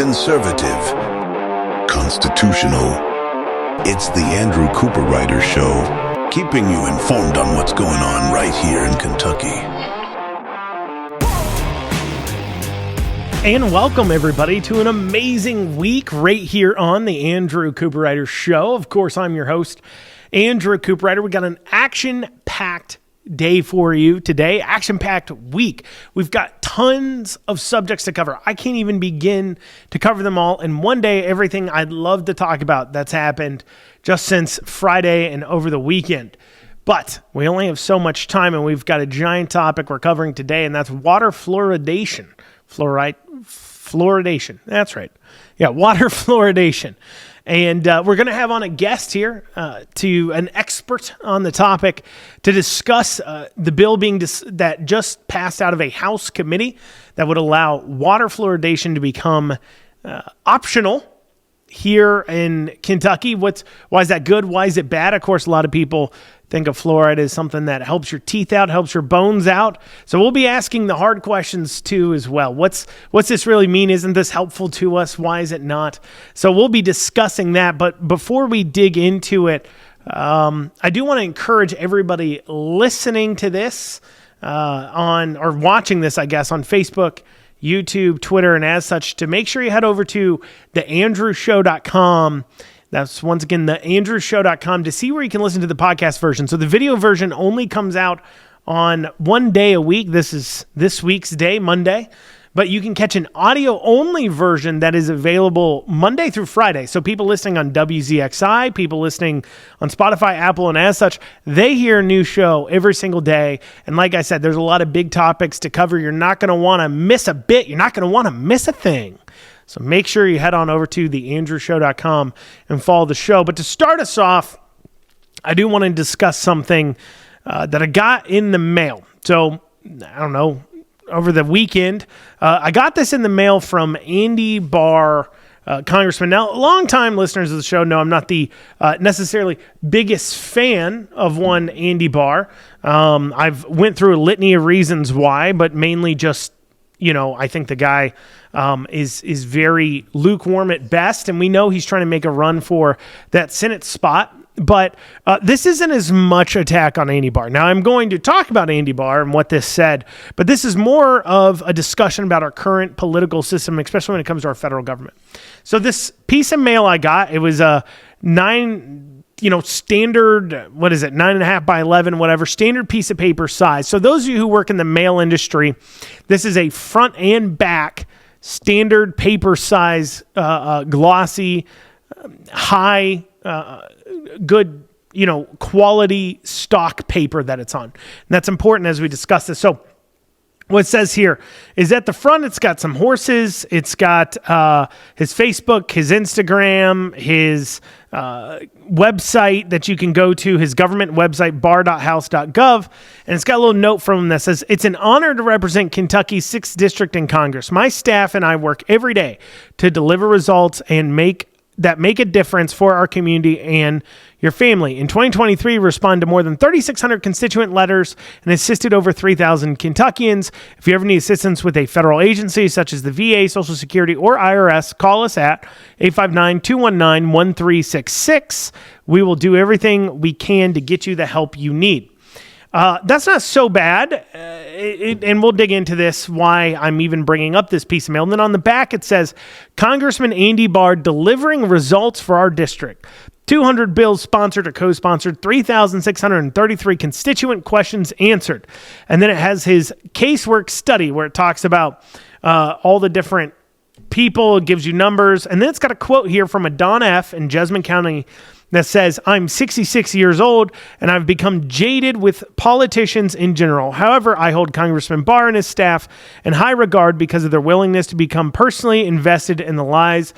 conservative, constitutional. It's the Andrew Cooperrider Show, keeping you informed on what's going on right here in Kentucky. And welcome, everybody, to an amazing week right here on the Andrew Cooperrider Show. Of course, I'm your host, Andrew Cooperrider. We got an action-packed day for you today, action-packed week. We've got tons of subjects to cover. I can't even begin to cover them all in one day. Everything I'd love to talk about that's happened just since Friday and over the weekend. But we only have so much time, and we've got a giant topic we're covering today, and that's water fluoridation. Fluoridation. That's right. Yeah, water fluoridation. And we're going to have on a guest here, to an expert on the topic, to discuss the bill that just passed out of a House committee that would allow water fluoridation to become optional here in Kentucky. Why is that good? Why is it bad? Of course, a lot of people think of fluoride as something that helps your teeth out, helps your bones out. So we'll be asking the hard questions too as well. What's this really mean? Isn't this helpful to us? Why is it not? So we'll be discussing that. But before we dig into it, I do want to encourage everybody listening to this or watching this, I guess, on Facebook, YouTube, Twitter, and as such, to make sure you head over to theandrewshow.com. That's, once again, theandrewshow.com to see where you can listen to the podcast version. So the video version only comes out on one day a week. This is this week's day, Monday. But you can catch an audio-only version that is available Monday through Friday. So people listening on WZXI, people listening on Spotify, Apple, and as such, they hear a new show every single day. And like I said, there's a lot of big topics to cover. You're not going to want to miss a bit. You're not going to want to miss a thing. So make sure you head on over to theandrewshow.com and follow the show. But to start us off, I do want to discuss something that I got in the mail. So, I don't know, over the weekend, I got this in the mail from Andy Barr, Congressman. Now, longtime listeners of the show know I'm not the necessarily biggest fan of one Andy Barr. I've went through a litany of reasons why, but mainly just, I think the guy is very lukewarm at best, and we know he's trying to make a run for that Senate spot. But this isn't as much attack on Andy Barr. Now, I'm going to talk about Andy Barr and what this said, but this is more of a discussion about our current political system, especially when it comes to our federal government. So this piece of mail I got, it was a standard, 9.5 by 11, whatever, standard piece of paper size. So those of you who work in the mail industry, this is a front and back standard paper size, glossy, high, good, quality stock paper that it's on. And that's important as we discuss this. So what it says here is at the front, it's got some horses. It's got his Facebook, his Instagram, his website that you can go to, his government website, barr.house.gov. And it's got a little note from him that says, "It's an honor to represent Kentucky's 6th District in Congress. My staff and I work every day to deliver results and make a difference for our community and your family. In 2023, we responded to more than 3,600 constituent letters and assisted over 3,000 Kentuckians. If you ever need assistance with a federal agency such as the VA, Social Security, or IRS, call us at 859-219-1366. We will do everything we can to get you the help you need." That's not so bad, and we'll dig into this, why I'm even bringing up this piece of mail. And then on the back it says, "Congressman Andy Barr delivering results for our district. 200 bills sponsored or co-sponsored, 3,633 constituent questions answered." And then it has his casework study where it talks about all the different people, it gives you numbers. And then it's got a quote here from a Don F. in Jessamine County that says, "I'm 66 years old and I've become jaded with politicians in general. However, I hold Congressman Barr and his staff in high regard because of their willingness to become personally invested in the lives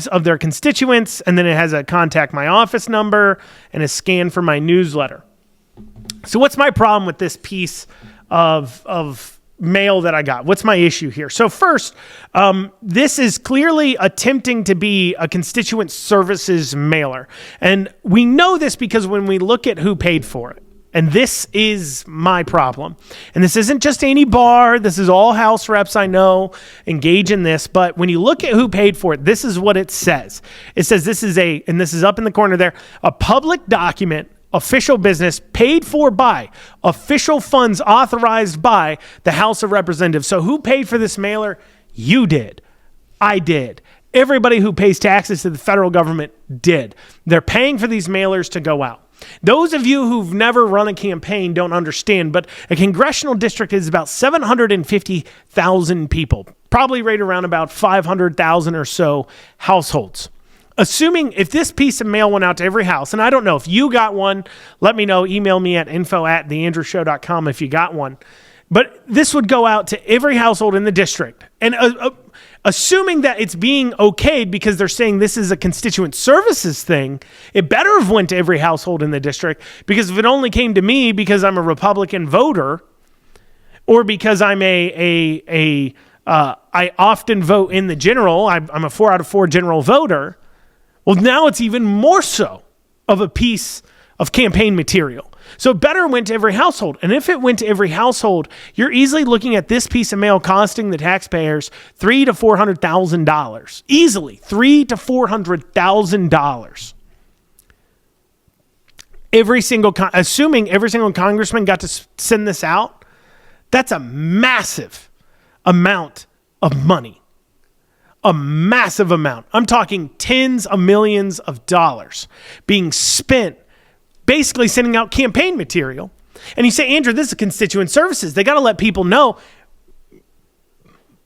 of their constituents." And then it has a contact my office number and a scan for my newsletter. So what's my problem with this piece of mail that I got? What's my issue here? So first, this is clearly attempting to be a constituent services mailer. And we know this because when we look at who paid for it, And this is my problem. And this isn't just Andy Barr. This is all House reps I know engage in this. But when you look at who paid for it, this is what it says. It says this is and this is up in the corner there, a public document, official business paid for by, official funds authorized by the House of Representatives. So who paid for this mailer? You did. I did. Everybody who pays taxes to the federal government did. They're paying for these mailers to go out. Those of you who've never run a campaign don't understand, but a congressional district is about 750,000 people, probably right around about 500,000 or so households. Assuming if this piece of mail went out to every house, and I don't know if you got one, let me know, email me at info@theandrewshow.com if you got one, but this would go out to every household in the district. And assuming that it's being okayed because they're saying this is a constituent services thing, it better have went to every household in the district, because if it only came to me because I'm a Republican voter or because I'm I often vote in the general, I'm a 4 out of 4 general voter, well, now it's even more so of a piece of campaign material. So it better went to every household. And if it went to every household, you're easily looking at this piece of mail costing the taxpayers $300,000 to $400,000. Easily $300,000 to $400,000. Assuming every single congressman got to send this out, that's a massive amount of money. A massive amount. I'm talking tens of millions of dollars being spent basically sending out campaign material. And you say, Andrew, this is constituent services. They got to let people know.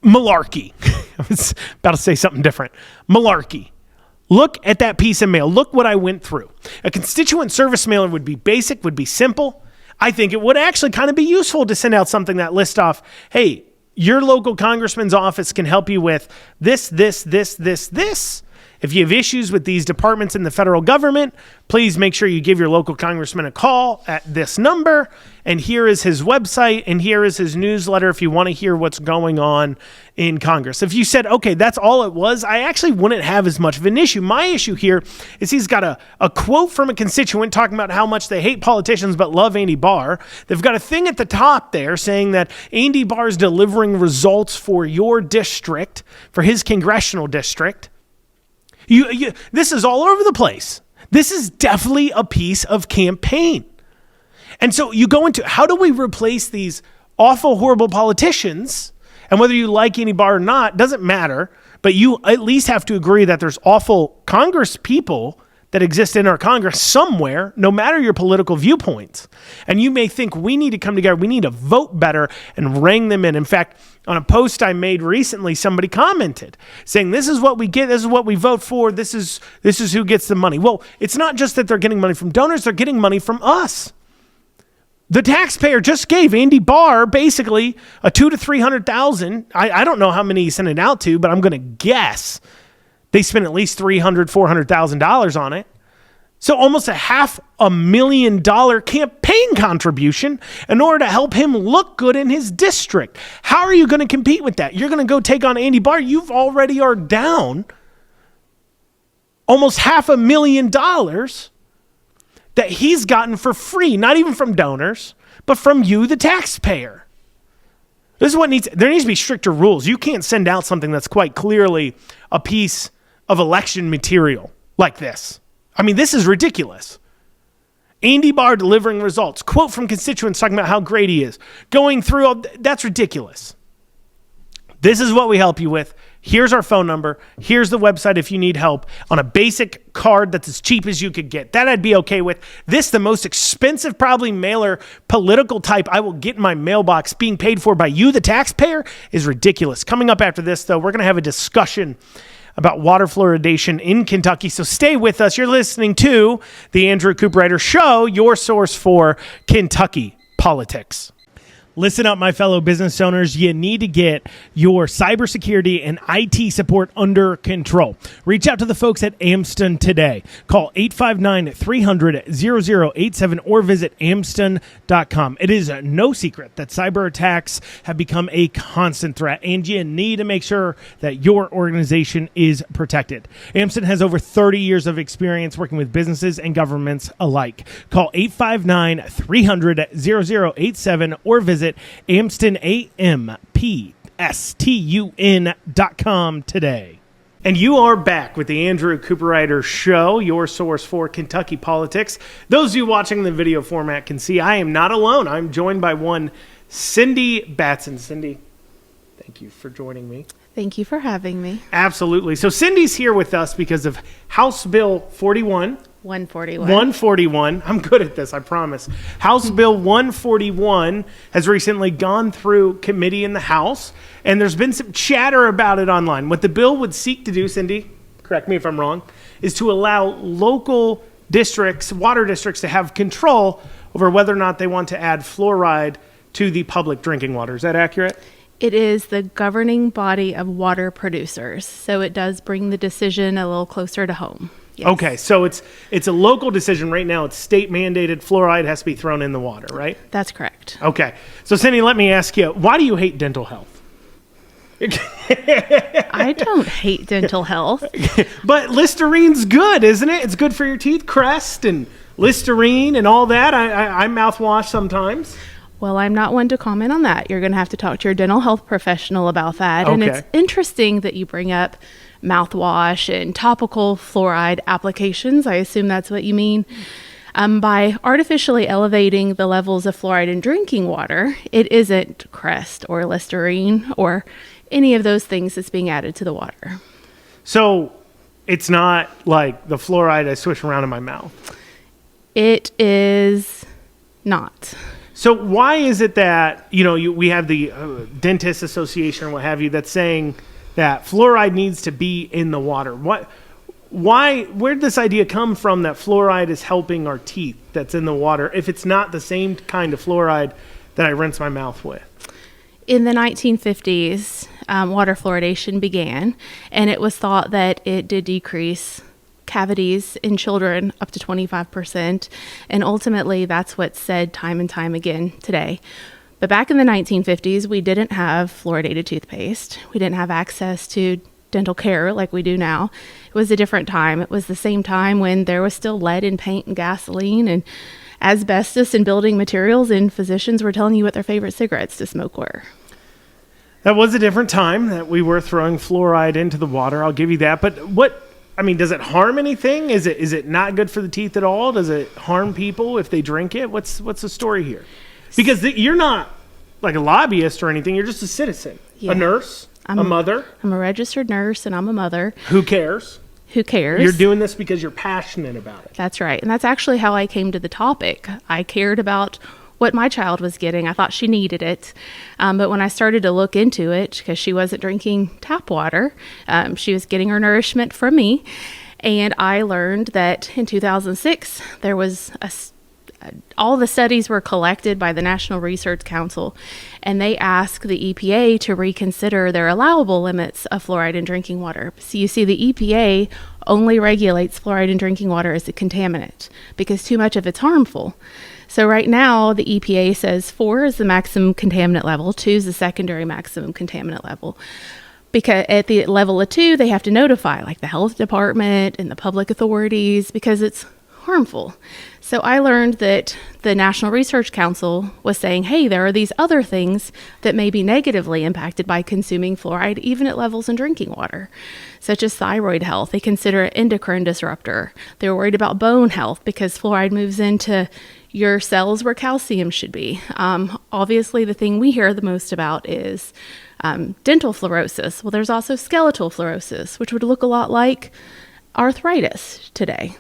Malarkey. I was about to say something different. Malarkey. Look at that piece of mail. Look what I went through. A constituent service mailer would be basic, would be simple. I think it would actually kind of be useful to send out something that lists off, hey, your local congressman's office can help you with this. If you have issues with these departments in the federal government, please make sure you give your local congressman a call at this number. And here is his website, and here is his newsletter if you want to hear what's going on in Congress. If you said, okay, that's all it was, I actually wouldn't have as much of an issue. My issue here is he's got a quote from a constituent talking about how much they hate politicians but love Andy Barr. They've got a thing at the top there saying that Andy Barr is delivering results for your district, for his congressional district. This is all over the place. This is definitely a piece of campaign. And so you go into, how do we replace these awful, horrible politicians? And whether you like Andy Barr or not, doesn't matter. But you at least have to agree that there's awful Congress people that exist in our Congress somewhere, no matter your political viewpoints. And you may think we need to come together, we need to vote better and rein them in. In fact, on a post I made recently, somebody commented saying, this is what we get, this is what we vote for, this is who gets the money. Well, it's not just that they're getting money from donors, they're getting money from us. The taxpayer just gave Andy Barr basically a $200,000 to $300,000. I don't know how many he sent it out to, but I'm going to guess they spent at least $300,000, $400,000 on it. So almost $500,000 campaign contribution in order to help him look good in his district. How are you going to compete with that? You're going to go take on Andy Barr. You've already are down almost $500,000 that he's gotten for free, not even from donors, but from you, the taxpayer. This is what there needs to be stricter rules. You can't send out something that's quite clearly a piece of election material like this. I mean, this is ridiculous. Andy Barr delivering results. Quote from constituents talking about how great he is. Going through, that's ridiculous. This is what we help you with. Here's our phone number. Here's the website if you need help on a basic card that's as cheap as you could get. That I'd be okay with. This, the most expensive probably mailer, political type I will get in my mailbox being paid for by you, the taxpayer, is ridiculous. Coming up after this, though, we're going to have a discussion about water fluoridation in Kentucky. So stay with us. You're listening to the Andrew Cooperrider Show, your source for Kentucky politics. Listen up, my fellow business owners. You need to get your cybersecurity and IT support under control. Reach out to the folks at Amston today. Call 859-300-0087 or visit amston.com. It is no secret that cyber attacks have become a constant threat, and you need to make sure that your organization is protected. Amston has over 30 years of experience working with businesses and governments alike. Call 859-300-0087 or visit AmstonAMPSTUN.com today. And you are back with the Andrew Cooperrider Show, your source for Kentucky politics. Those of you watching the video format can see I am not alone. I'm joined by one Cindi Batson. Cindi, thank you for joining me. Thank you for having me. Absolutely. So Cindy's here with us because of House Bill 141. I'm good at this, I promise. House Bill 141 has recently gone through committee in the House, and there's been some chatter about it online. What the bill would seek to do, Cindi, correct me if I'm wrong, is to allow local districts, water districts, to have control over whether or not they want to add fluoride to the public drinking water. Is that accurate? It is the governing body of water producers, so it does bring the decision a little closer to home. Yes. Okay, so it's a local decision right now. It's state mandated. Fluoride has to be thrown in the water, right? That's correct. Okay, so Cindi, let me ask you, why do you hate dental health? I don't hate dental health. But Listerine's good, isn't it? It's good for your teeth. Crest and Listerine and all that. I mouthwash sometimes. Well, I'm not one to comment on that. You're going to have to talk to your dental health professional about that. Okay. And it's interesting that you bring up mouthwash and topical fluoride applications. I assume that's what you mean. By artificially elevating the levels of fluoride in drinking water, it isn't Crest or Listerine or any of those things that's being added to the water. So it's not like the fluoride I swish around in my mouth? It is not. So why is it that, we have the Dentist Association or what have you that's saying that fluoride needs to be in the water? Where did this idea come from that fluoride is helping our teeth that's in the water if it's not the same kind of fluoride that I rinse my mouth with? In the 1950s, water fluoridation began, and it was thought that it did decrease cavities in children up to 25%, and ultimately that's what's said time and time again today. But back in the 1950s, we didn't have fluoridated toothpaste. We didn't have access to dental care like we do now. It was a different time. It was the same time when there was still lead in paint and gasoline and asbestos in building materials, and physicians were telling you what their favorite cigarettes to smoke were. That was a different time that we were throwing fluoride into the water. I'll give you that. But does it harm anything? Is it not good for the teeth at all? Does it harm people if they drink it? What's the story here? Because you're not like a lobbyist or anything. You're just a citizen, a nurse, a mother. I'm a registered nurse and I'm a mother. Who cares? Who cares? You're doing this because you're passionate about it. That's right. And that's actually how I came to the topic. I cared about what my child was getting. I thought she needed it. But when I started to look into it, because she wasn't drinking tap water, she was getting her nourishment from me. And I learned that in 2006, there was all the studies were collected by the National Research Council, and they asked the EPA to reconsider their allowable limits of fluoride in drinking water. So you see, the EPA only regulates fluoride in drinking water as a contaminant because too much of it's harmful. So right now, the EPA says 4 is the maximum contaminant level, 2 is the secondary maximum contaminant level. Because at the level of 2, they have to notify like the health department and the public authorities because it's harmful. So I learned that the National Research Council was saying, hey, there are these other things that may be negatively impacted by consuming fluoride, even at levels in drinking water, such as thyroid health. They consider it endocrine disruptor. They're worried about bone health because fluoride moves into your cells where calcium should be. Obviously, the thing we hear the most about is dental fluorosis. Well, there's also skeletal fluorosis, which would look a lot like arthritis today.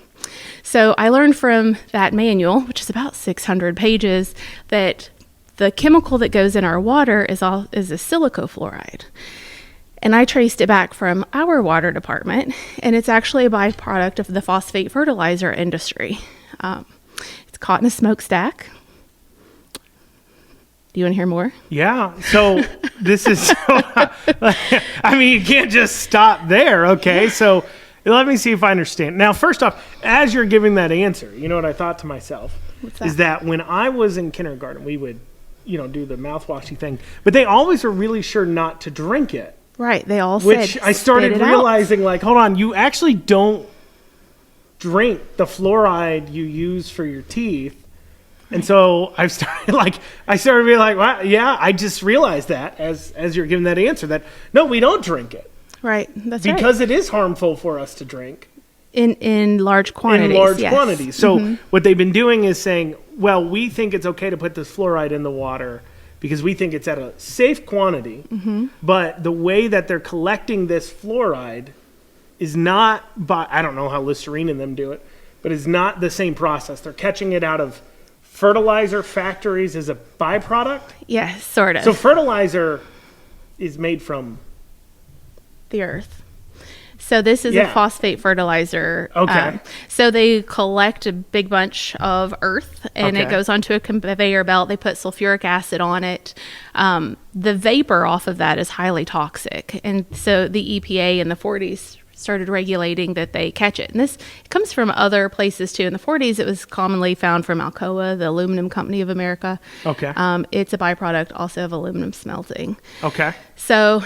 So I learned from that manual, which is about 600 pages, that the chemical that goes in our water is a silicofluoride. And I traced it back from our water department, and it's actually a byproduct of the phosphate fertilizer industry. It's caught in a smokestack. Do you want to hear more? Yeah. So this is, I mean, you can't just stop there. Okay. So let me see if I understand. Now, first off, as you're giving that answer, you know what I thought to myself? What's that? Is that when I was in kindergarten, we would, do the mouthwashy thing, but they always were really sure not to drink it. Right. They all Which said, I started spit it realizing, like, hold on, you actually don't drink the fluoride you use for your teeth. And so I started being like, well, yeah, I just realized that as you're giving that answer that, no, we don't drink it. Right. That's because right. it is harmful for us to drink. In large quantities. In large yes. quantities. So what they've been doing is saying, well, we think it's okay to put this fluoride in the water because we think it's at a safe quantity. But the way that they're collecting this fluoride is not by, I don't know how Listerine and them do it, but it's not the same process. They're catching it out of fertilizer factories as a byproduct. Yes, sort of. So fertilizer is made from the earth. So this is a phosphate fertilizer. Okay. So they collect a big bunch of earth and it goes onto a conveyor belt. They put sulfuric acid on it. The vapor off of that is highly toxic. And so the EPA in the 40s started regulating that they catch it. And this comes from other places too. In the 40s, it was commonly found from Alcoa, the aluminum company of America. Okay. It's a byproduct also of aluminum smelting. Okay. So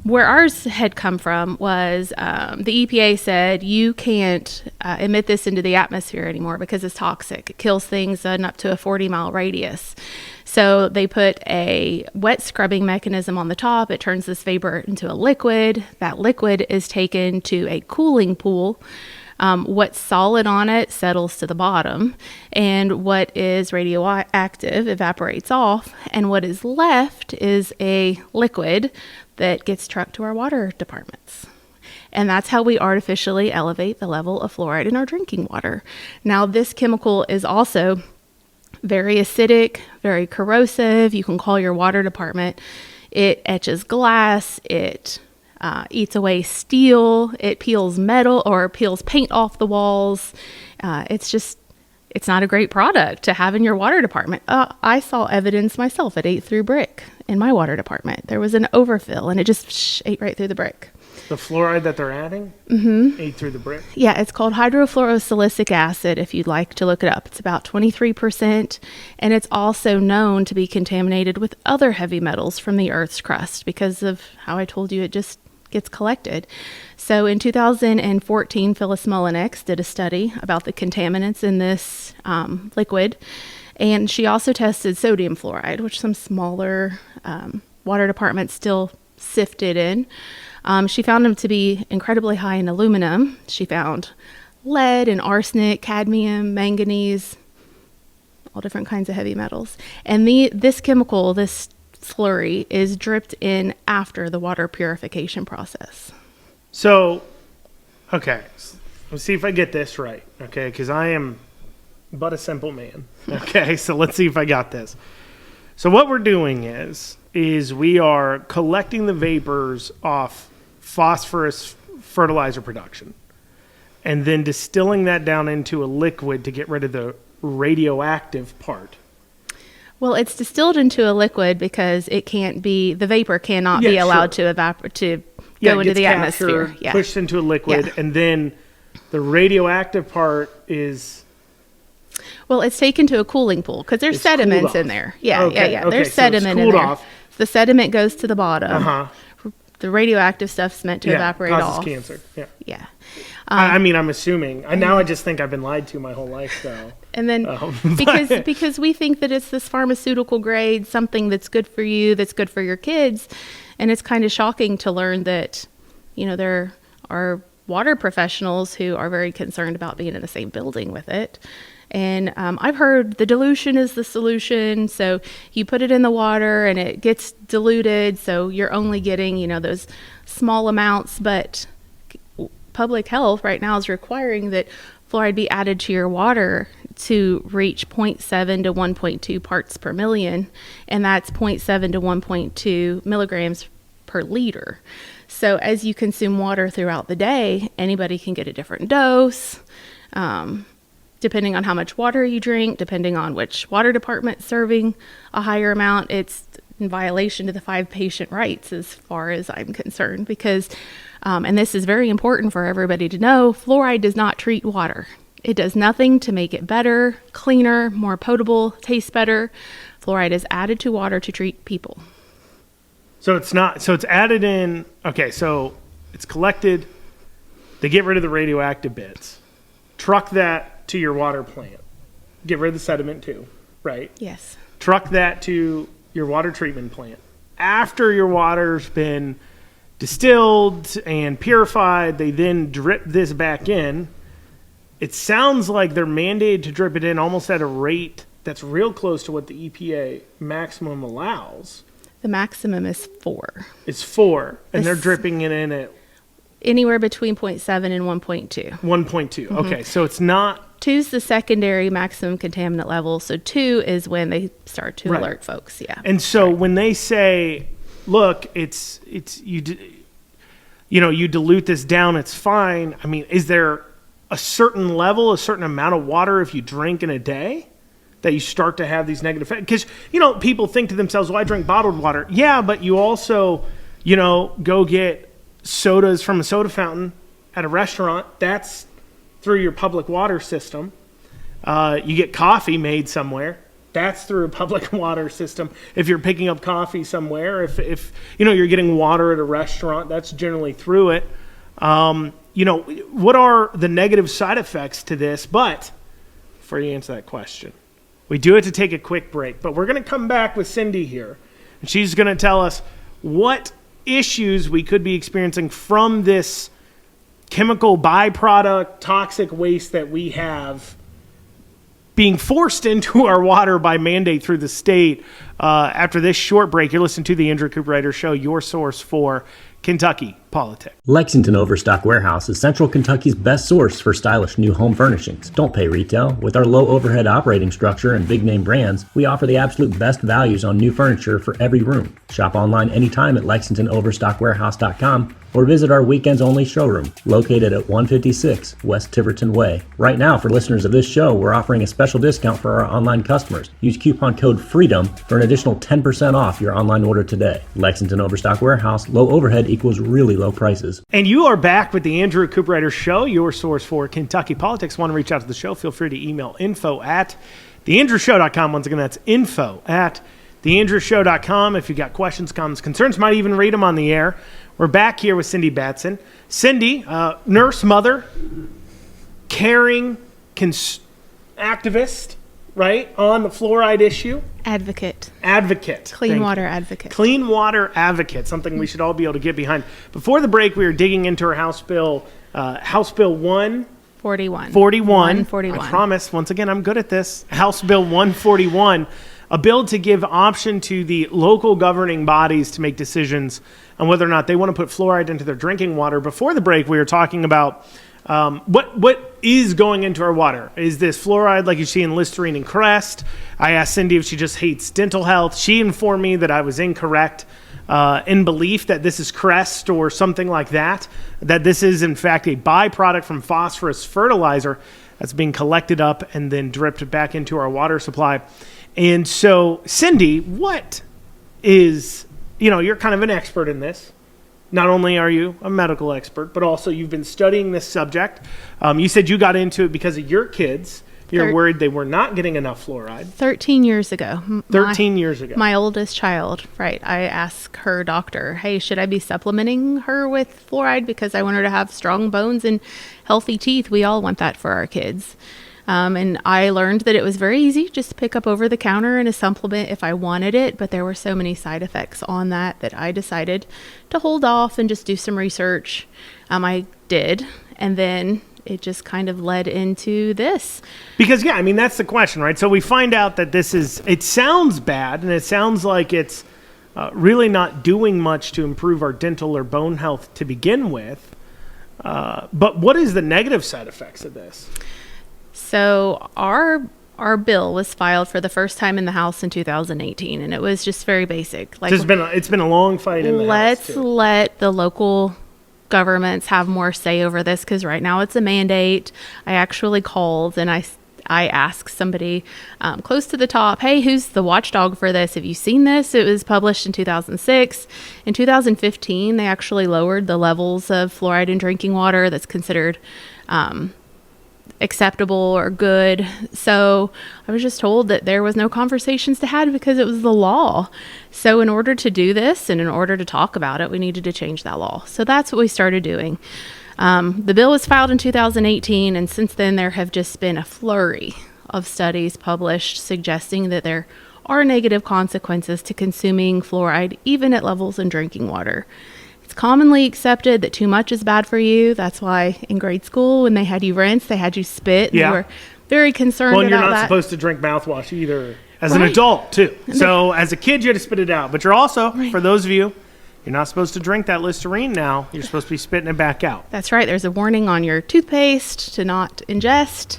where ours had come from was the EPA said you can't emit this into the atmosphere anymore because it's toxic. It kills things in up to a 40-mile radius. So they put a wet scrubbing mechanism on the top. It turns this vapor into a liquid. That liquid is taken to a cooling pool. What's solid on it settles to the bottom, and what is radioactive evaporates off, and what is left is a liquid that gets trucked to our water departments. And that's how we artificially elevate the level of fluoride in our drinking water. Now, this chemical is also very acidic, very corrosive. You can call your water department. It etches glass. It eats away steel. It peels metal or peels paint off the walls. It's not a great product to have in your water department. I saw evidence myself. It ate through brick in my water department. There was an overfill and it just ate right through the brick. The fluoride that they're adding ate through the brick? Yeah, it's called hydrofluorosilicic acid if you'd like to look it up. It's about 23%, and it's also known to be contaminated with other heavy metals from the Earth's crust because of how I told you it just gets collected. So in 2014, Phyllis Mullinex did a study about the contaminants in this liquid, and she also tested sodium fluoride, which some smaller water departments still sifted in. She found them to be incredibly high in aluminum. She found lead and arsenic, cadmium, manganese, all different kinds of heavy metals. And this chemical, this slurry, is dripped in after the water purification process. So, okay, let's see if I get this right, okay, because I am but a simple man. Okay, so let's see if I got this. So what we're doing is we are collecting the vapors off phosphorus fertilizer production and then distilling that down into a liquid to get rid of the radioactive part. Well, it's distilled into a liquid because the vapor cannot be allowed to evaporate, to go into the atmosphere. Yeah, pushed into a liquid, and then the radioactive part is... Well, it's taken to a cooling pool because there's sediments in there. Yeah, okay. There's So sediment in there. off. The sediment goes to the bottom. The radioactive stuff's meant to evaporate causes off. Cancer. Yeah. I mean, I'm assuming. Now I just think I've been lied to my whole life, though. And then because we think that it's this pharmaceutical grade, something that's good for you, that's good for your kids, and it's kind of shocking to learn that, there are water professionals who are very concerned about being in the same building with it. And I've heard the dilution is the solution. So you put it in the water and it gets diluted. So you're only getting, those small amounts. But public health right now is requiring that fluoride be added to your water to reach 0.7 to 1.2 parts per million. And that's 0.7 to 1.2 milligrams per liter. So as you consume water throughout the day, anybody can get a different dose. depending on how much water you drink, depending on which water department serving a higher amount, it's in violation to the 5 patient rights as far as I'm concerned, because, and this is very important for everybody to know, fluoride does not treat water. It does nothing to make it better, cleaner, more potable, taste better. Fluoride is added to water to treat people. So it's not, so it's added in, okay, so it's collected, they get rid of the radioactive bits, truck that to your water plant, get rid of the sediment too, right? Yes. Truck that to your water treatment plant. After your water's been distilled and purified, they then drip this back in. It sounds like they're mandated to drip it in almost at a rate that's real close to what the EPA maximum allows. The maximum is 4. It's 4, and they're dripping it in at anywhere between 0.7 and 1.2. 1.2. Okay, so it's not. 2 is the secondary maximum contaminant level. So 2 is when they start to alert folks. Yeah. And so when they say, look, it's you dilute this down, it's fine. I mean, is there a certain level, a certain amount of water if you drink in a day that you start to have these negative effects? Because, people think to themselves, well, I drink bottled water. Yeah, but you also, go get sodas from a soda fountain at a restaurant. That's through your public water system. You get coffee made somewhere. That's through a public water system. If you're picking up coffee somewhere, if you're getting water at a restaurant, that's generally through it. What are the negative side effects to this? But before you answer that question, we do have to take a quick break. But we're going to come back with Cindi here, and she's going to tell us what issues we could be experiencing from this chemical byproduct, toxic waste that we have being forced into our water by mandate through the state. After this short break, you're listening to the Andrew Cooperrider Show, your source for Kentucky politics. Lexington Overstock Warehouse is Central Kentucky's best source for stylish new home furnishings. Don't pay retail. With our low overhead operating structure and big name brands, we offer the absolute best values on new furniture for every room. Shop online anytime at LexingtonOverstockWarehouse.com or visit our weekends only showroom located at 156 West Tiverton Way. Right now, for listeners of this show, we're offering a special discount for our online customers. Use coupon code FREEDOM for an additional 10% off your online order today. Lexington Overstock Warehouse, low overhead equals really low prices. And you are back with the Andrew Cooperrider Show, your source for Kentucky politics. Want to reach out to the show? Feel free to email info@theandrewshow.com. Once again, that's info@theandrewshow.com. If you got questions, comments, concerns, might even read them on the air. We're back here with Cindi Batson. Cindi, nurse, mother, caring, activist, right, on the fluoride issue. Advocate. Clean water advocate. Clean water advocate, something we should all be able to get behind. Before the break, we were digging into our House Bill 141. 141. I promise, once again, I'm good at this. House Bill 141, a bill to give option to the local governing bodies to make decisions on whether or not they want to put fluoride into their drinking water. Before the break, we were talking about what is going into our water. Is this fluoride like you see in Listerine and Crest? I asked Cindi if she just hates dental health. She informed me that I was incorrect in belief that this is Crest or something like that, that this is in fact a byproduct from phosphorus fertilizer that's being collected up and then dripped back into our water supply. And so, Cindi, what is, you're kind of an expert in this. Not only are you a medical expert, but also you've been studying this subject. You said you got into it because of your kids. You're worried they were not getting enough fluoride. 13 years ago. 13 years ago. My oldest child, right. I asked her doctor, hey, should I be supplementing her with fluoride because I want her to have strong bones and healthy teeth? We all want that for our kids. And I learned that it was very easy just to pick up over the counter and a supplement if I wanted it, but there were so many side effects on that I decided to hold off and just do some research. I did, and then it just kind of led into this. Because, that's the question, right? So we find out that it sounds bad, and it sounds like it's really not doing much to improve our dental or bone health to begin with. But what is the negative side effects of this? So our bill was filed for the first time in the House in 2018, and it was just very basic. Like, it's been a long fight in the House. Let's let the local governments have more say over this because right now it's a mandate. I actually called and I I asked somebody close to the top, hey, who's the watchdog for this? Have you seen this? It was published in 2006. In 2015, they actually lowered the levels of fluoride in drinking water that's considered acceptable or good. So I was just told that there was no conversations to have because it was the law. So in order to do this and in order to talk about it, we needed to change that law. So that's what we started doing. The bill was filed in 2018, and since then there have just been a flurry of studies published suggesting that there are negative consequences to consuming fluoride, even at levels in drinking water. It's commonly accepted that too much is bad for you. That's why in grade school, when they had you rinse, they had you spit. Yeah. They were very concerned Well, and about you're not that. supposed to drink mouthwash either as an Right. adult, too. So as a kid, you had to spit it out. But you're also, Right. for those of you, you're not supposed to drink that Listerine now. You're supposed to be spitting it back out. That's right. There's a warning on your toothpaste to not ingest.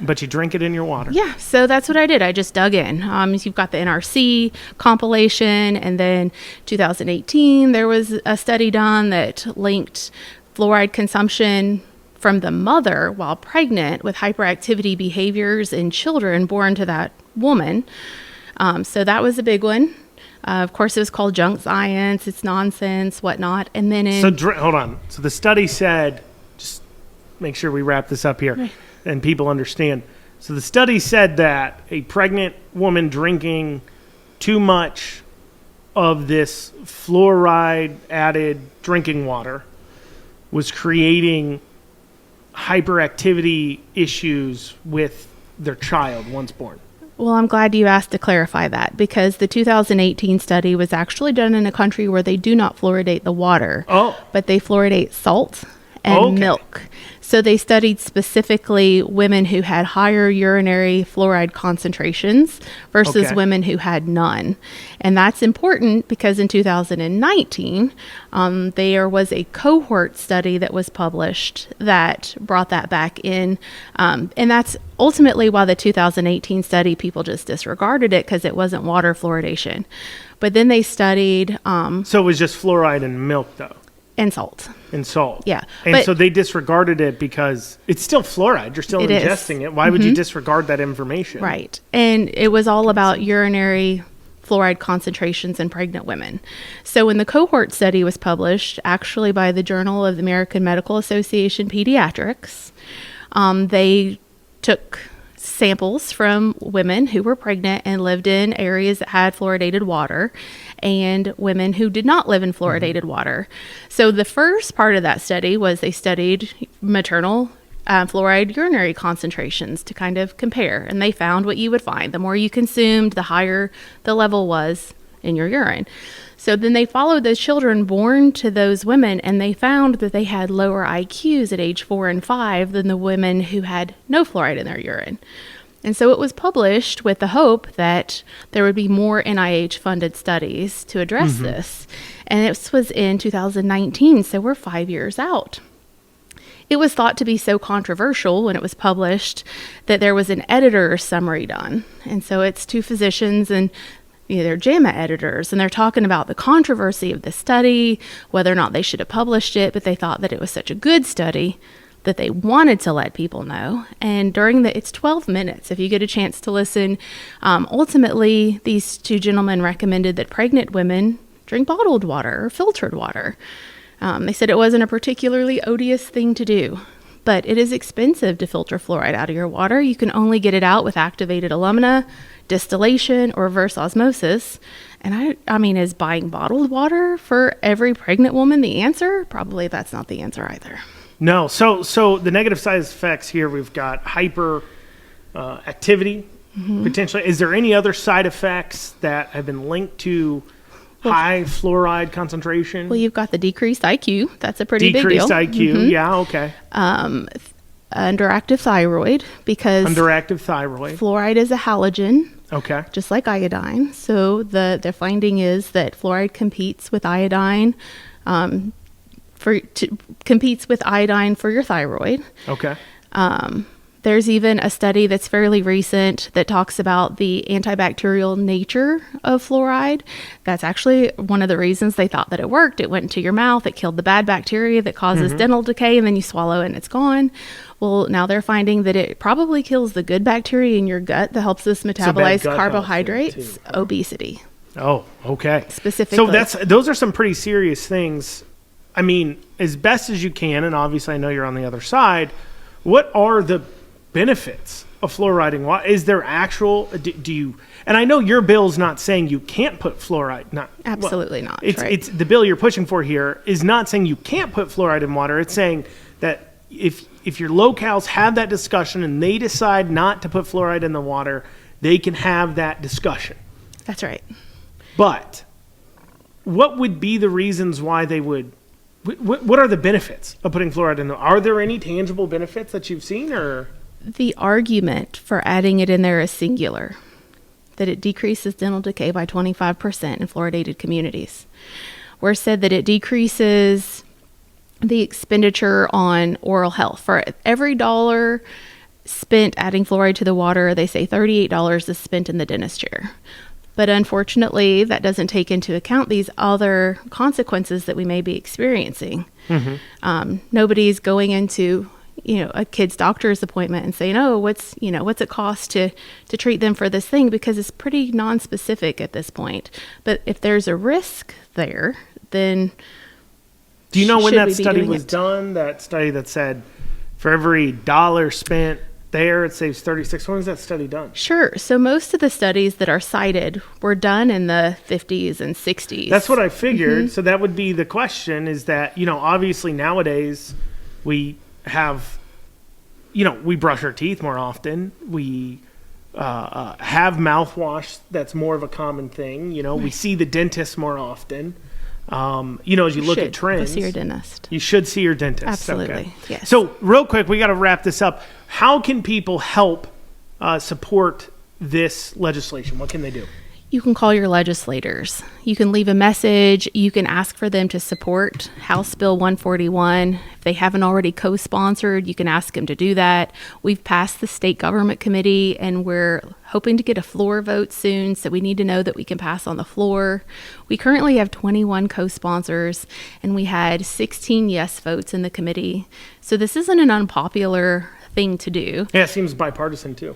But you drink it in your water. Yeah, so that's what I did. I just dug in. You've got the NRC compilation, and then 2018, there was a study done that linked fluoride consumption from the mother while pregnant with hyperactivity behaviors in children born to that woman. So that was a big one. Of course, it was called junk science. It's nonsense, whatnot. And then Hold on. So the study said, just make sure we wrap this up here. Right. And people understand. So the study said that a pregnant woman drinking too much of this fluoride added drinking water was creating hyperactivity issues with their child once born. Well, I'm glad you asked to clarify that, because the 2018 study was actually done in a country where they do not fluoridate the water, but they fluoridate salt and milk. So they studied specifically women who had higher urinary fluoride concentrations versus women who had none. And that's important because in 2019, there was a cohort study that was published that brought that back in. And that's ultimately why the 2018 study, people just disregarded it because it wasn't water fluoridation. But then they studied... so it was just fluoride and milk, though? And salt. And salt. Yeah. And so they disregarded it because it's still fluoride. You're still ingesting it. Why would you disregard that information? Right. And it was all about urinary fluoride concentrations in pregnant women. So when the cohort study was published, actually by the Journal of the American Medical Association Pediatrics, they took samples from women who were pregnant and lived in areas that had fluoridated water and women who did not live in fluoridated water. So the first part of that study was they studied maternal fluoride urinary concentrations to kind of compare. And they found what you would find. The more you consumed, the higher the level was in your urine. So then they followed those children born to those women, and they found that they had lower IQs at age 4 and 5 than the women who had no fluoride in their urine. And so it was published with the hope that there would be more NIH-funded studies to address this. And this was in 2019, so we're 5 years out. It was thought to be so controversial when it was published that there was an editor's summary done. And so it's two physicians and they're JAMA editors, and they're talking about the controversy of the study, whether or not they should have published it, but they thought that it was such a good study that they wanted to let people know. And it's 12 minutes if you get a chance to listen. Ultimately, these two gentlemen recommended that pregnant women drink bottled water or filtered water. They said it wasn't a particularly odious thing to do, but it is expensive to filter fluoride out of your water. You can only get it out with activated alumina, distillation, or reverse osmosis. And I mean, is buying bottled water for every pregnant woman the answer? Probably that's not the answer either. No. So the negative side effects here, we've got hyper activity potentially. Is there any other side effects that have been linked to high fluoride concentration? Well, you've got the decreased IQ. That's a pretty big deal. Decreased IQ, yeah, okay. Underactive thyroid, because Underactive thyroid. fluoride is a halogen. Okay. Just like iodine. So the finding is that fluoride competes with iodine competes with iodine for your thyroid. Okay. There's even a study that's fairly recent that talks about the antibacterial nature of fluoride. That's actually one of the reasons they thought that it worked. It went into your mouth, it killed the bad bacteria that causes dental decay, and then you swallow it and it's gone. Well, now they're finding that it probably kills the good bacteria in your gut that helps us metabolize carbohydrates, obesity. Oh, okay. Specifically. So those are some pretty serious things. I mean, as best as you can, and obviously I know you're on the other side, what are the benefits of fluoriding water? Is there actual, do you, and I know your bill's not saying you can't put fluoride, Absolutely not. It's the bill you're pushing for here is not saying you can't put fluoride in water. It's saying that if your locales have that discussion and they decide not to put fluoride in the water, they can have that discussion. That's right. But what would be the reasons why they would, what are the benefits of putting fluoride in there? Are there any tangible benefits that you've seen, or? The argument for adding it in there is singular, that it decreases dental decay by 25% in fluoridated communities. Or said that it decreases the expenditure on oral health. For every dollar spent adding fluoride to the water, they say $38 is spent in the dentist chair. But unfortunately, that doesn't take into account these other consequences that we may be experiencing. Nobody's going into a kid's doctor's appointment and saying, oh, what's it cost to treat them for this thing? Because it's pretty non-specific at this point. But if there's a risk there, then do you know when that study was done? That study that said for every dollar spent there, it saves 36. When was that study done? Sure. So most of the studies that are cited were done in the 50s and 60s. That's what I figured. So that would be the question, is that, obviously nowadays we have, we brush our teeth more often. We have mouthwash that's more of a common thing. We see the dentist more often. As you look at trends. You should see your dentist. You should see your dentist. Absolutely, okay. Yes. So real quick, we got to wrap this up. How can people help support this legislation? What can they do? You can call your legislators. You can leave a message. You can ask for them to support House Bill 141. If they haven't already co-sponsored, you can ask them to do that. We've passed the state government committee, and we're hoping to get a floor vote soon, so we need to know that we can pass on the floor. We currently have 21 co-sponsors, and we had 16 yes votes in the committee. So this isn't an unpopular thing to do. Yeah, it seems bipartisan too.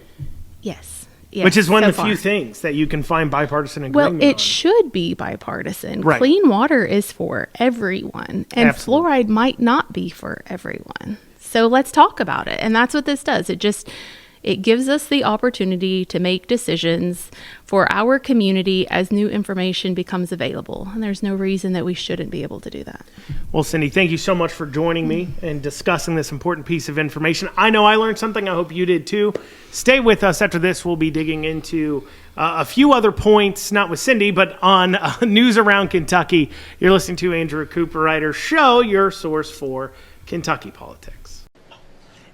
Yes. Yes, which is one of the few things that you can find bipartisan agreement on. Well, it should be bipartisan. Right. Clean water is for everyone, and Absolutely. Fluoride might not be for everyone. So let's talk about it. And that's what this does. It gives us the opportunity to make decisions for our community as new information becomes available. And there's no reason that we shouldn't be able to do that. Well, Cindi, thank you so much for joining me and discussing this important piece of information. I know I learned something. I hope you did too. Stay with us. After this, we'll be digging into a few other points, not with Cindi, but on news around Kentucky. You're listening to Andrew Cooperrider Show, your source for Kentucky politics.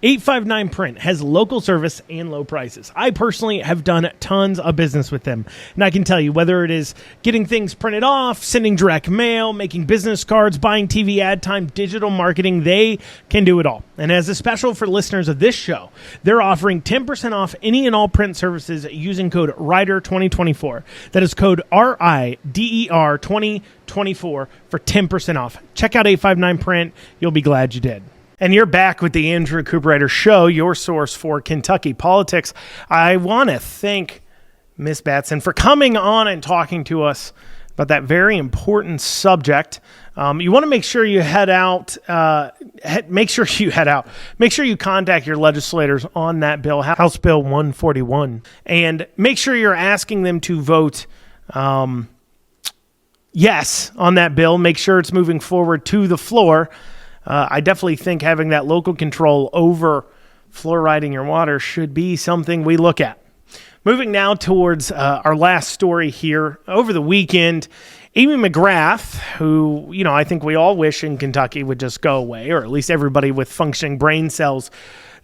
859 Print has local service and low prices. I personally have done tons of business with them, and I can tell you, whether it is getting things printed off, sending direct mail, making business cards, buying TV ad time, digital marketing, they can do it all. And as a special for listeners of this show, they're offering 10% off any and all print services using code RIDER2024. That is code RIDER 2024 for 10% off. Check out 859 Print. You'll be glad you did. And you're back with the Andrew Cooperrider Show, your source for Kentucky politics. I want to thank Miss Batson for coming on and talking to us about that very important subject. You want to make sure you head out. Make sure you contact your legislators on that bill, House Bill 141, and make sure you're asking them to vote yes on that bill. Make sure it's moving forward to the floor. I definitely think having that local control over fluoriding your water should be something we look at. Moving now towards our last story here. Over the weekend, Amy McGrath, who, I think we all wish in Kentucky would just go away, or at least everybody with functioning brain cells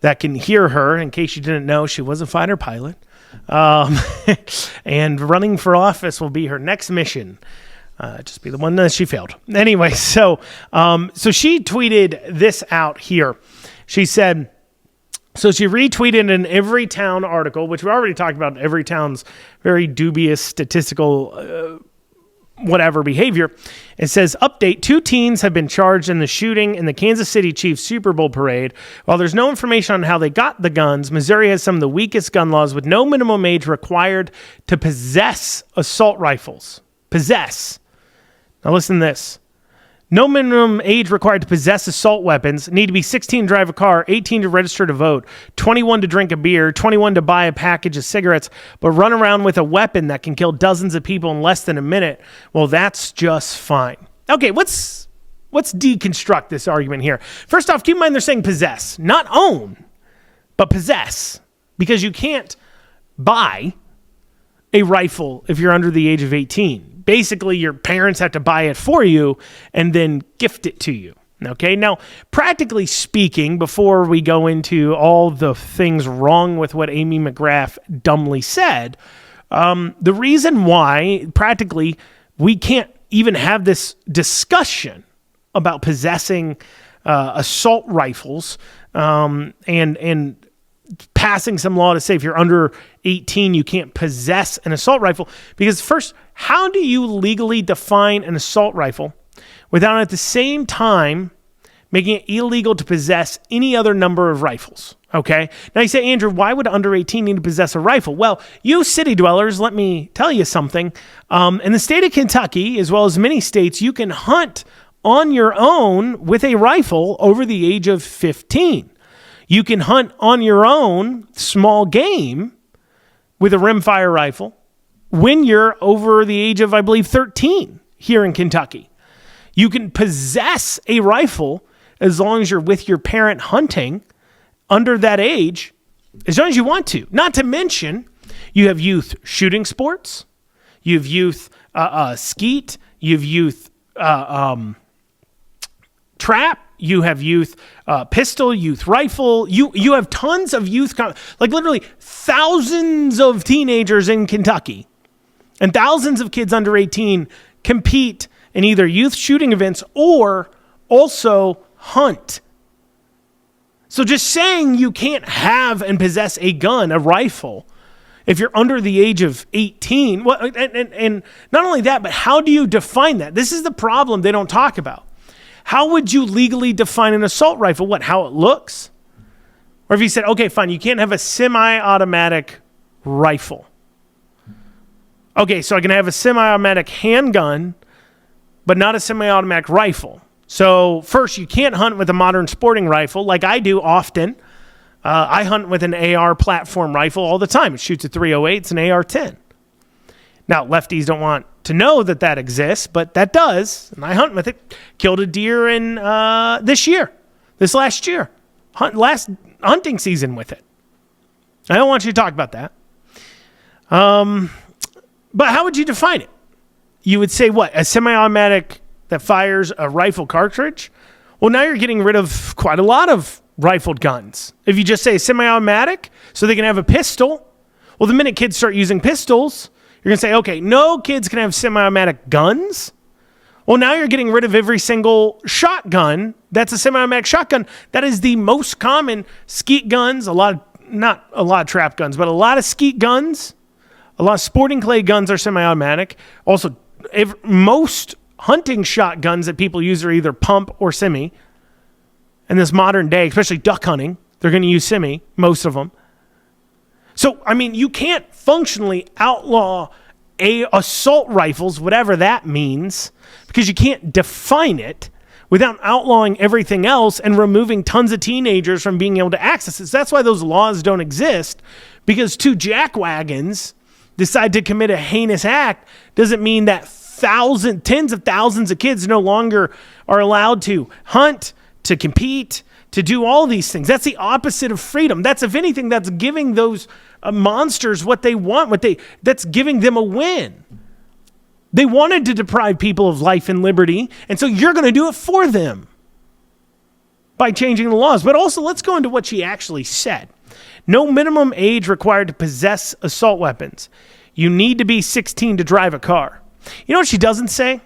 that can hear her. In case you didn't know, she was a fighter pilot. And running for office will be her next mission. Just be the one that she failed. Anyway, so she tweeted this out here. She said, So she retweeted an Everytown article, which we already talked about. Everytown's very dubious statistical whatever behavior. It says, update, 2 teens have been charged in the shooting in the Kansas City Chiefs Super Bowl parade. While there's no information on how they got the guns, Missouri has some of the weakest gun laws with no minimum age required to possess assault rifles. Possess. Now listen to this. No minimum age required to possess assault weapons. Need to be 16 to drive a car, 18 to register to vote, 21 to drink a beer, 21 to buy a package of cigarettes, but run around with a weapon that can kill dozens of people in less than a minute. Well, that's just fine. Okay, let's deconstruct this argument here. First off, keep in mind they're saying possess, not own, but possess, because you can't buy a rifle if you're under the age of 18. Basically, your parents have to buy it for you and then gift it to you. Okay, now, practically speaking, before we go into all the things wrong with what Amy McGrath dumbly said, the reason why, practically, we can't even have this discussion about possessing assault rifles and passing some law to say if you're under 18, you can't possess an assault rifle. Because first, how do you legally define an assault rifle without at the same time making it illegal to possess any other number of rifles? Okay. Now you say, Andrew, why would under 18 need to possess a rifle? Well, you city dwellers, let me tell you something. In the state of Kentucky, as well as many states, you can hunt on your own with a rifle over the age of 15. You can hunt on your own small game with a rimfire rifle when you're over the age of, I believe, 13 here in Kentucky. You can possess a rifle as long as you're with your parent hunting under that age, as long as you want to. Not to mention, you have youth shooting sports, you have youth skeet, you have youth trap, you have youth pistol, youth rifle. You have tons of youth, like literally thousands of teenagers in Kentucky and thousands of kids under 18 compete in either youth shooting events or also hunt. So just saying you can't have and possess a gun, a rifle, if you're under the age of 18, well, and not only that, but how do you define that? This is the problem they don't talk about. How would you legally define an assault rifle? What, how it looks? Or if you said, okay, fine, you can't have a semi-automatic rifle. Okay, so I can have a semi-automatic handgun, but not a semi-automatic rifle. So first, you can't hunt with a modern sporting rifle like I do often. I hunt with an AR platform rifle all the time. It shoots a .308. It's an AR-10. Now, lefties don't want to know that that exists, but that does. And I hunt with it. Killed a deer in this last year. Last hunting season with it. I don't want you to talk about that. But how would you define it? You would say what? A semi-automatic that fires a rifle cartridge? Well, now you're getting rid of quite a lot of rifled guns. If you just say semi-automatic, so they can have a pistol, well, the minute kids start using pistols, you're going to say, okay, no kids can have semi-automatic guns. Well, now you're getting rid of every single shotgun that's a semi-automatic shotgun. That is the most common skeet guns, not a lot of trap guns, but a lot of skeet guns, a lot of sporting clay guns are semi-automatic. Also, most hunting shotguns that people use are either pump or semi. In this modern day, especially duck hunting, they're going to use semi, most of them. So, I mean, you can't functionally outlaw assault rifles, whatever that means, because you can't define it without outlawing everything else and removing tons of teenagers from being able to access it. So that's why those laws don't exist, because two jackwagons decide to commit a heinous act doesn't mean that tens of thousands of kids no longer are allowed to hunt, to compete, to do all these things. That's the opposite of freedom. That's, if anything, that's giving those monsters what they want, that's giving them a win. They wanted to deprive people of life and liberty, and so you're going to do it for them by changing the laws. But also, let's go into what she actually said. No minimum age required to possess assault weapons. You need to be 16 to drive a car. You know what she doesn't say?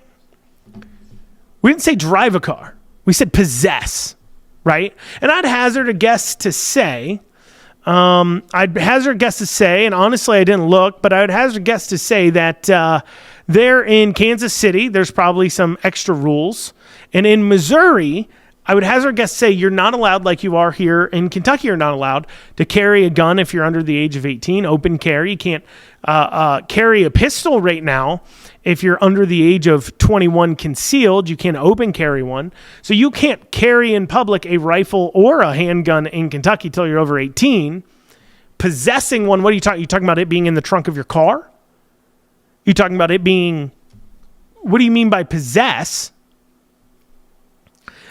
We didn't say drive a car. We said possess, right? And I'd hazard a guess to say I'd hazard a guess to say, and honestly I didn't look, but I would hazard a guess to say that there in Kansas City, there's probably some extra rules. And in Missouri, I would hazard a guess to say you're not allowed, like you are here in Kentucky, you're not allowed to carry a gun if you're under the age of 18, open carry. You can't carry a pistol right now if you're under the age of 21 concealed. You can't open carry one. So you can't carry in public a rifle or a handgun in Kentucky till you're over 18. Possessing one, what are you talking? You talking about it being in the trunk of your car? You talking about it being, what do you mean by possess?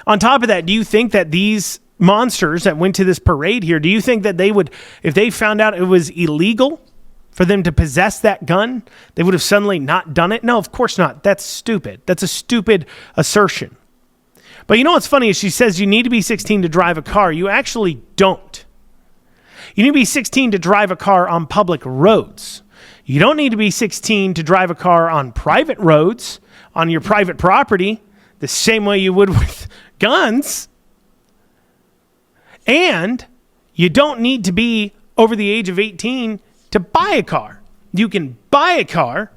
On top of that, do you think that these monsters that went to this parade here, do you think that they would, if they found out it was illegal for them to possess that gun, they would have suddenly not done it? No, of course not. That's stupid. That's a stupid assertion. But you know what's funny is she says you need to be 16 to drive a car. You actually don't. You need to be 16 to drive a car on public roads. You don't need to be 16 to drive a car on private roads, on your private property, the same way you would with guns. And you don't need to be over the age of 18 to buy a car. You can buy a car.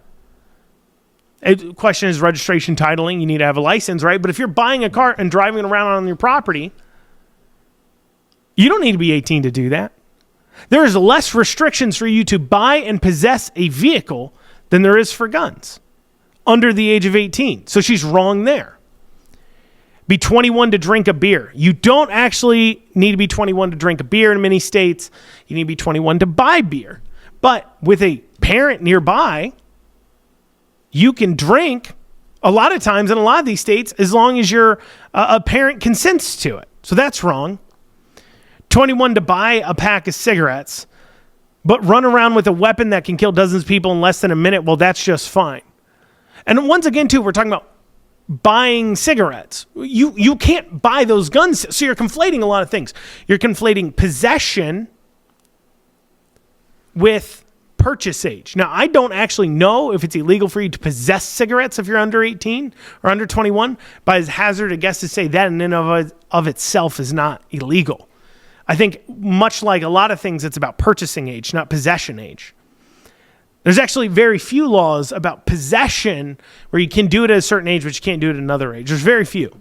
The question is registration, titling. You need to have a license, right? But if you're buying a car and driving it around on your property, you don't need to be 18 to do that. There is less restrictions for you to buy and possess a vehicle than there is for guns under the age of 18. So she's wrong there. Be 21 to drink a beer. You don't actually need to be 21 to drink a beer in many states. You need to be 21 to buy beer. But with a parent nearby, you can drink a lot of times in a lot of these states as long as a parent consents to it. So that's wrong. 21 to buy a pack of cigarettes, but run around with a weapon that can kill dozens of people in less than a minute, well, that's just fine. And once again, too, we're talking about buying cigarettes. You can't buy those guns. So you're conflating a lot of things. You're conflating possession with purchase age. Now, I don't actually know if it's illegal for you to possess cigarettes if you're under 18 or under 21, but it's hazard a guess to say that in and of itself is not illegal. I think much like a lot of things, it's about purchasing age, not possession age. There's actually very few laws about possession where you can do it at a certain age, but you can't do it at another age. There's very few.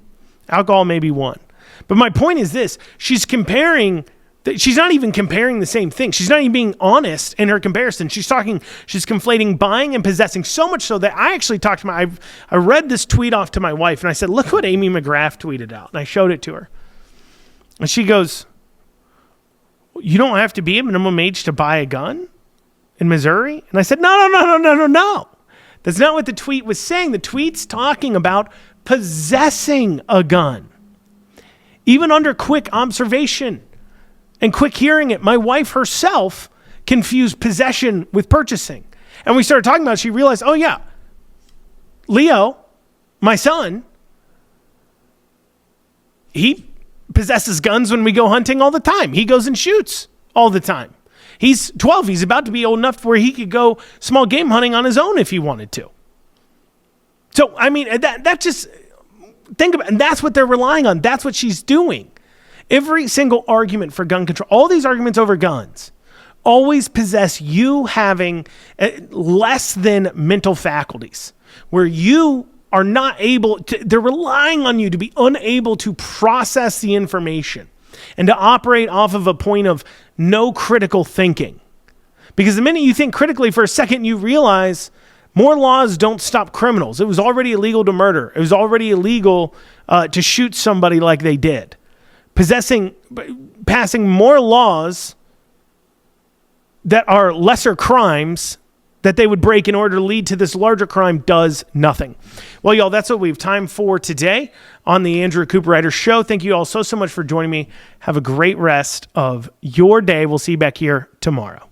Alcohol may be one. But my point is this. She's not even comparing the same thing. She's not even being honest in her comparison. She's conflating buying and possessing so much so that I actually talked to I read this tweet off to my wife and I said, look what Amy McGrath tweeted out. And I showed it to her. And she goes, you don't have to be a minimum age to buy a gun in Missouri? And I said, no. That's not what the tweet was saying. The tweet's talking about possessing a gun. Even under quick observation and quick hearing it, my wife herself confused possession with purchasing. And we started talking about it. She realized, oh yeah, Leo, my son, he possesses guns when we go hunting all the time. He goes and shoots all the time. He's 12. He's about to be old enough where he could go small game hunting on his own if he wanted to. So, I mean, that just, think about it. And that's what they're relying on. That's what she's doing. Every single argument for gun control, all these arguments over guns, always possess you having less than mental faculties, where you are not able to, they're relying on you to be unable to process the information and to operate off of a point of no critical thinking. Because the minute you think critically for a second, you realize more laws don't stop criminals. It was already illegal to murder. It was already illegal to shoot somebody like they did. Passing more laws that are lesser crimes that they would break in order to lead to this larger crime does nothing. Well, y'all, that's what we have time for today on the Andrew Cooperrider Show. Thank you all so much for joining me. Have a great rest of your day. We'll see you back here tomorrow.